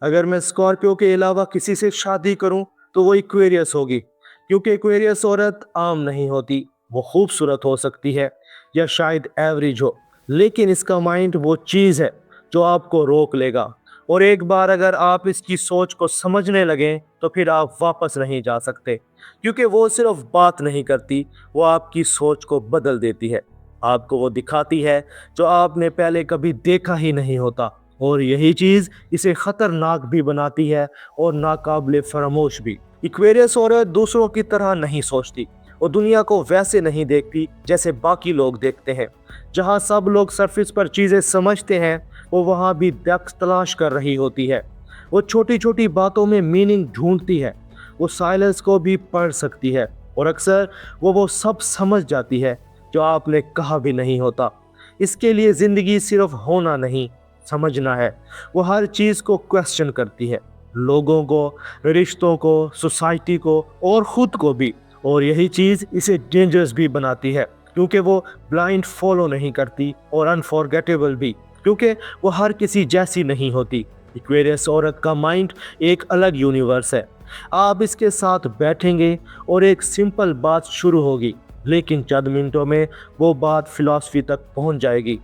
अगर मैं स्कॉर्पियो के अलावा किसी से शादी करूं तो वो इक्वेरियस होगी, क्योंकि इक्वेरियस औरत आम नहीं होती। वो खूबसूरत हो सकती है या शायद एवरेज हो, लेकिन इसका माइंड वो चीज़ है जो आपको रोक लेगा। और एक बार अगर आप इसकी सोच को समझने लगें तो फिर आप वापस नहीं जा सकते, क्योंकि वो सिर्फ बात नहीं करती, वो आपकी सोच को बदल देती है। आपको वो दिखाती है जो आपने पहले कभी देखा ही नहीं होता, और यही चीज़ इसे खतरनाक भी बनाती है और नाकाबिले फरामोश भी। इक्वेरियस औरत दूसरों की तरह नहीं सोचती, वो दुनिया को वैसे नहीं देखती जैसे बाकी लोग देखते हैं। जहाँ सब लोग सरफेस पर चीज़ें समझते हैं, वो वहाँ भी डेप्थ तलाश कर रही होती है। वो छोटी छोटी बातों में मीनिंग ढूंढती है, वो साइलेंस को भी पढ़ सकती है, और अक्सर वो सब समझ जाती है जो आपने कहा भी नहीं होता। इसके लिए ज़िंदगी सिर्फ होना नहीं, समझना है। वो हर चीज़ को क्वेश्चन करती है, लोगों को, रिश्तों को, सोसाइटी को और ख़ुद को भी। और यही चीज़ इसे डेंजरस भी बनाती है, क्योंकि वो ब्लाइंड फॉलो नहीं करती, और अनफॉरगेटेबल भी, क्योंकि वो हर किसी जैसी नहीं होती। इक्वेरियस औरत का माइंड एक अलग यूनिवर्स है। आप इसके साथ बैठेंगे और एक सिंपल बात शुरू होगी, लेकिन चंद मिनटों में वो बात फिलॉसफी तक पहुंच जाएगी।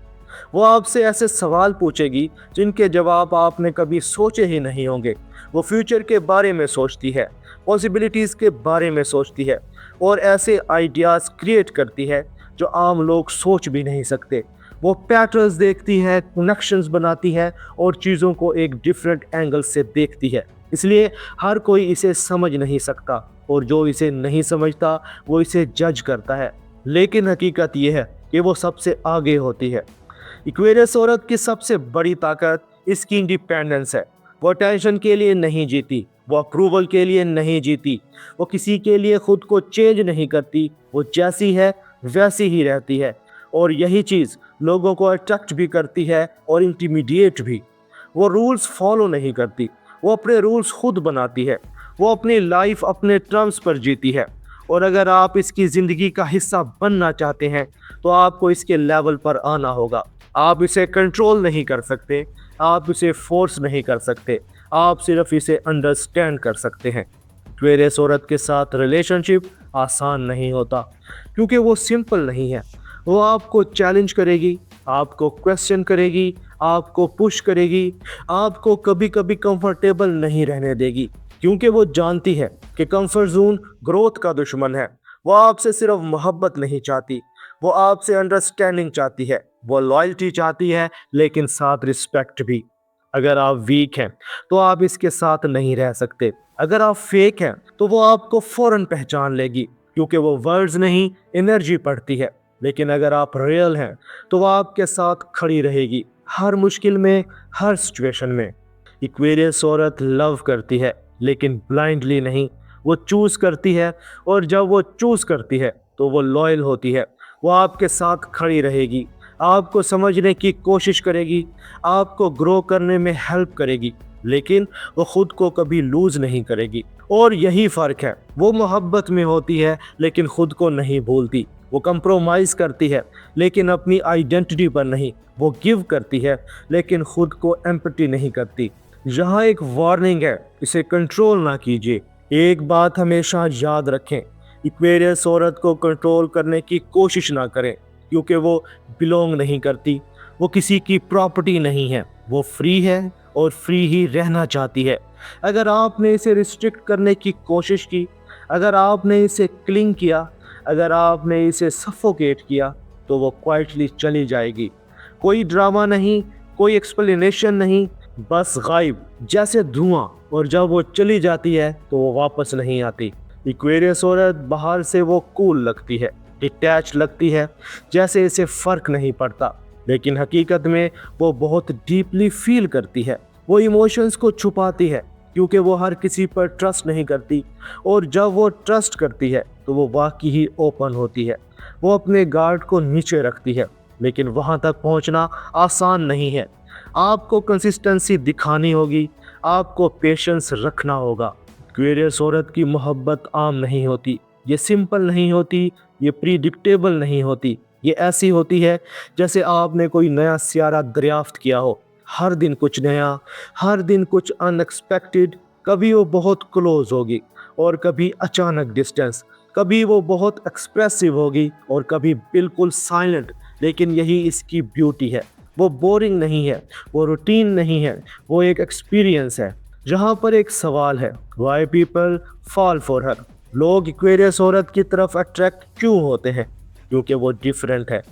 वो आपसे ऐसे सवाल पूछेगी जिनके जवाब आपने कभी सोचे ही नहीं होंगे। वो फ्यूचर के बारे में सोचती है, पॉसिबिलिटीज़ के बारे में सोचती है, और ऐसे आइडियाज़ क्रिएट करती है जो आम लोग सोच भी नहीं सकते। वो पैटर्न्स देखती है, कनेक्शंस बनाती है, और चीज़ों को एक डिफरेंट एंगल से देखती है। इसलिए हर कोई इसे समझ नहीं सकता, और जो इसे नहीं समझता वो इसे जज करता है। लेकिन हकीकत यह है कि वो सबसे आगे होती है। इक्वेरियस औरत की सबसे बड़ी ताकत इसकी इंडिपेंडेंस है। वो अटेंशन के लिए नहीं जीती, वो अप्रूवल के लिए नहीं जीती, वो किसी के लिए खुद को चेंज नहीं करती। वो जैसी है वैसी ही रहती है, और यही चीज़ लोगों को अट्रैक्ट भी करती है और इंटिमिडिएट भी। वो रूल्स फॉलो नहीं करती, वो अपने रूल्स खुद बनाती है। वो अपनी लाइफ अपने टर्म्स पर जीती है, और अगर आप इसकी ज़िंदगी का हिस्सा बनना चाहते हैं तो आपको इसके लेवल पर आना होगा। आप इसे कंट्रोल नहीं कर सकते, आप इसे फोर्स नहीं कर सकते, आप सिर्फ इसे अंडरस्टैंड कर सकते हैं। एक्वेरियस औरत के साथ रिलेशनशिप आसान नहीं होता, क्योंकि वो सिंपल नहीं है। वो आपको चैलेंज करेगी, आपको क्वेश्चन करेगी, आपको पुश करेगी, आपको कभी कभी कंफर्टेबल नहीं रहने देगी, क्योंकि वो जानती है कि कंफर्ट जोन ग्रोथ का दुश्मन है। वो आपसे सिर्फ मोहब्बत नहीं चाहती, वो आपसे अंडरस्टैंडिंग चाहती है, वो लॉयल्टी चाहती है, लेकिन साथ रिस्पेक्ट भी। अगर आप वीक हैं तो आप इसके साथ नहीं रह सकते। अगर आप फेक हैं तो वो आपको फौरन पहचान लेगी, क्योंकि वो वर्ड्स नहीं एनर्जी पढ़ती है। लेकिन अगर आप रियल हैं तो वो आपके साथ खड़ी रहेगी, हर मुश्किल में, हर सिचुएशन में। इक्वेरियस औरत लव करती है, लेकिन ब्लाइंडली नहीं। वो चूज करती है, और जब वो चूज करती है तो वो लॉयल होती है। वो आपके साथ खड़ी रहेगी, आपको समझने की कोशिश करेगी, आपको ग्रो करने में हेल्प करेगी, लेकिन वो खुद को कभी लूज नहीं करेगी। और यही फ़र्क है, वो मोहब्बत में होती है लेकिन खुद को नहीं भूलती। वो कंप्रोमाइज़ करती है लेकिन अपनी आइडेंटिटी पर नहीं। वो गिव करती है लेकिन खुद को एम्पैथी नहीं करती। यहाँ एक वार्निंग है, इसे कंट्रोल ना कीजिए। एक बात हमेशा याद रखें, इक्वेरियस औरत को कंट्रोल करने की कोशिश ना करें, क्योंकि वो बिलोंग नहीं करती, वो किसी की प्रॉपर्टी नहीं है। वो फ्री है और फ्री ही रहना चाहती है। अगर आपने इसे रिस्ट्रिक्ट करने की कोशिश की, अगर आपने इसे क्लिंग किया, अगर आपने इसे सफोकेट किया, तो वो क्वाइटली चली जाएगी। कोई ड्रामा नहीं, कोई एक्सप्लेनेशन नहीं, बस गायब जैसे धुआं। और जब वो चली जाती है तो वो वापस नहीं आती। इक्वेरियस औरत बाहर से वो कूल लगती है, डिटैच लगती है, जैसे इसे फ़र्क नहीं पड़ता, लेकिन हकीकत में वो बहुत डीपली फील करती है। वो इमोशंस को छुपाती है, क्योंकि वो हर किसी पर ट्रस्ट नहीं करती, और जब वो ट्रस्ट करती है तो वो वाकई ही ओपन होती है। वो अपने गार्ड को नीचे रखती है, लेकिन वहाँ तक पहुँचना आसान नहीं है। आपको कंसिस्टेंसी दिखानी होगी, आपको पेशेंस रखना होगा। एक्वेरियस औरत की मोहब्बत आम नहीं होती, ये सिंपल नहीं होती, ये प्रिडिक्टेबल नहीं होती। ये ऐसी होती है जैसे आपने कोई नया सियारा दरियाफ्त किया हो। हर दिन कुछ नया, हर दिन कुछ अनएक्सपेक्टेड। कभी वो बहुत क्लोज होगी और कभी अचानक डिस्टेंस। कभी वो बहुत एक्सप्रेसिव होगी और कभी बिल्कुल साइलेंट। लेकिन यही इसकी ब्यूटी है। वो बोरिंग नहीं है, वो रूटीन नहीं है, वो एक एक्सपीरियंस है। जहाँ पर एक सवाल है, why people fall for her. लोग एक्वेरियस औरत की तरफ अट्रैक्ट क्यों होते हैं? क्योंकि वो डिफरेंट है,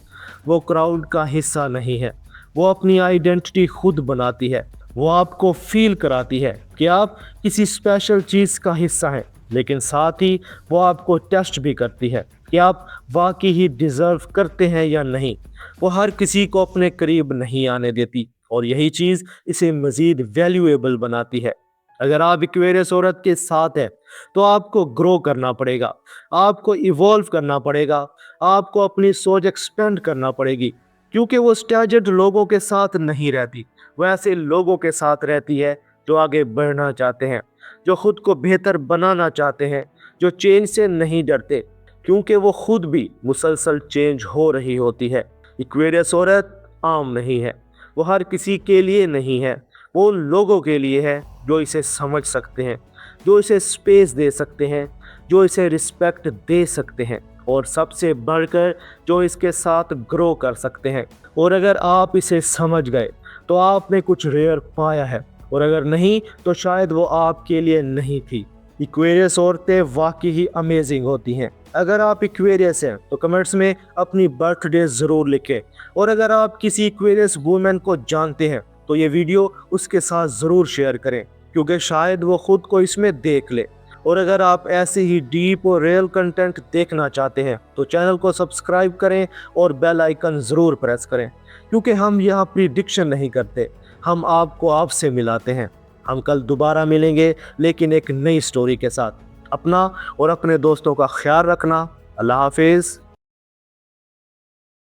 वो क्राउड का हिस्सा नहीं है, वो अपनी आइडेंटिटी खुद बनाती है। वो आपको फील कराती है कि आप किसी स्पेशल चीज़ का हिस्सा हैं, लेकिन साथ ही वो आपको टेस्ट भी करती है कि आप वाकई ही डिज़र्व करते हैं या नहीं। वो हर किसी को अपने करीब नहीं आने देती और यही चीज़ इसे मज़ीद वैल्यूएबल बनाती है। अगर आप एक्वेरियस औरत के साथ हैं तो आपको ग्रो करना पड़ेगा, आपको इवॉल्व करना पड़ेगा, आपको अपनी सोच एक्सपेंड करना पड़ेगी। क्योंकि वो स्टैंडर्ड लोगों के साथ नहीं रहती, वो ऐसे लोगों के साथ रहती है जो आगे बढ़ना चाहते हैं, जो खुद को बेहतर बनाना चाहते हैं, जो चेंज से नहीं डरते, क्योंकि वो खुद भी मुसलसल चेंज हो रही होती है। एक्वेरियस औरत आम नहीं है, वो हर किसी के लिए नहीं है, वो उन लोगों के लिए है जो इसे समझ सकते हैं, जो इसे स्पेस दे सकते हैं, जो इसे रिस्पेक्ट दे सकते हैं और सबसे बढ़कर जो इसके साथ ग्रो कर सकते हैं। और अगर आप इसे समझ गए तो आपने कुछ रेयर पाया है, और अगर नहीं तो शायद वो आपके लिए नहीं थी। एक्वेरियस औरतें वाकई ही अमेजिंग होती हैं। अगर आप एक्वेरियस हैं तो कमेंट्स में अपनी बर्थडे ज़रूर लिखें, और अगर आप किसी एक्वेरियस वूमेन को जानते हैं तो ये वीडियो उसके साथ ज़रूर शेयर करें, क्योंकि शायद वो ख़ुद को इसमें देख ले। और अगर आप ऐसे ही डीप और रियल कंटेंट देखना चाहते हैं तो चैनल को सब्सक्राइब करें और बेल आइकन ज़रूर प्रेस करें, क्योंकि हम यहाँ प्रिडिक्शन नहीं करते, हम आपको आपसे मिलाते हैं। हम कल दोबारा मिलेंगे, लेकिन एक नई स्टोरी के साथ। अपना और अपने दोस्तों का ख्याल रखना। अल्लाह हाफिज़।